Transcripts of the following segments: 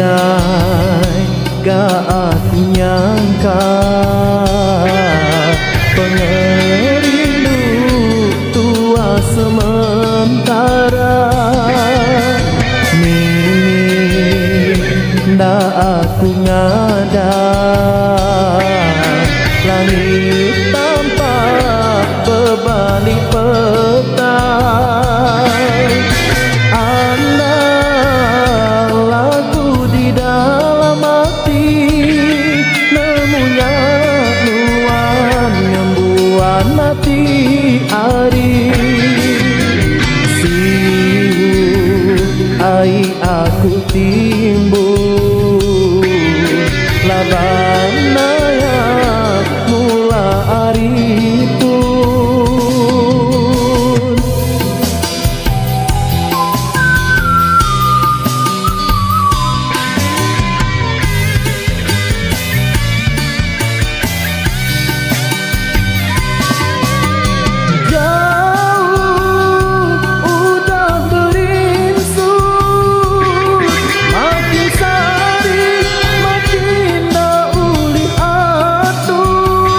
andai gak aku nyangka pengerindu tua sementara. Ndak aku ngadang langit tanpa berbalik petang. Andalaku di dalam hati nemunya nuan nyembuhan hati hari. Siu ai aku timbul labana yang mula hari pun. Jauh udah beringsut, makin sari makin dah uli atur.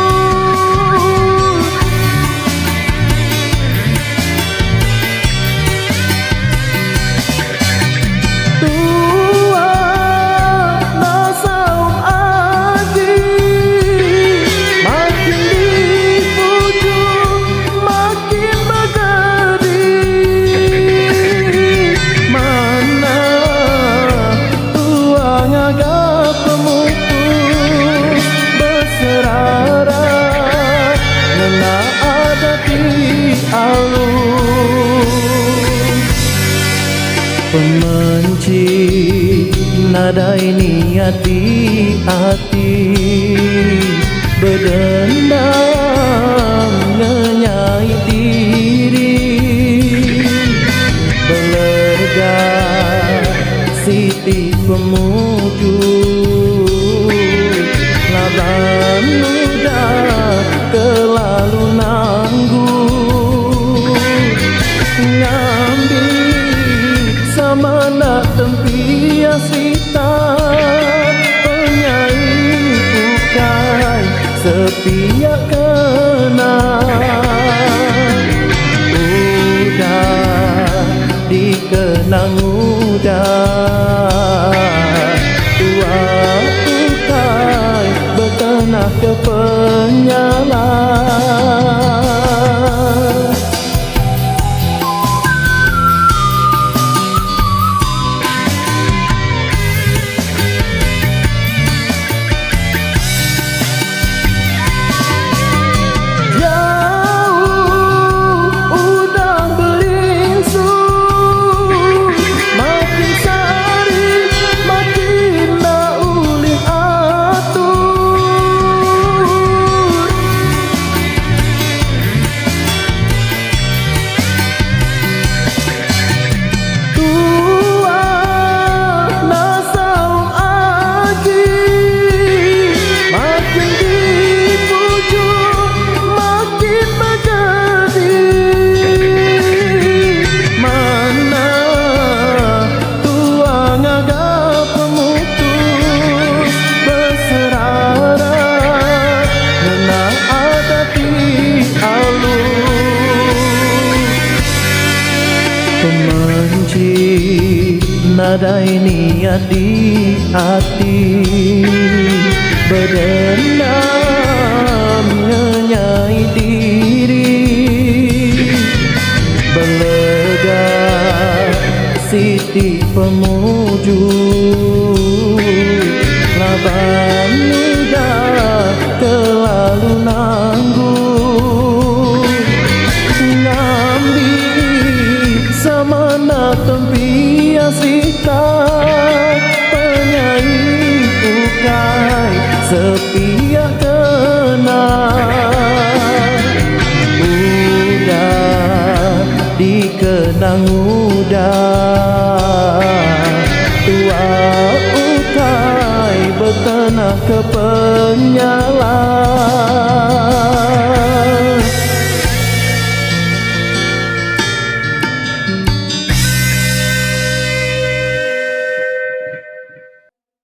Tua nasaum agi makin dipujuk makin bergedi. Mana tua ngagap pemutus berserara ngena ada di alun. Pemenci nadai niat di hati berdendam ngenyai diri. Belega siti pemujud laban muda kelalu nanggung. Ngambil sama nak tempias sita penyanyi bukan sepihak kenang. Udah dikenang udah tua ukai berkenah ke penyalah. Pemenci nadai niat di hati berdendam ngenyai diri. Belega siti pemujud laban muda kelalu nanggung. Ngambil sama nak tempias sita penyanyi bukai sepihak kenang. Udah dikenang udah tua ukai berkenah ke penyalah.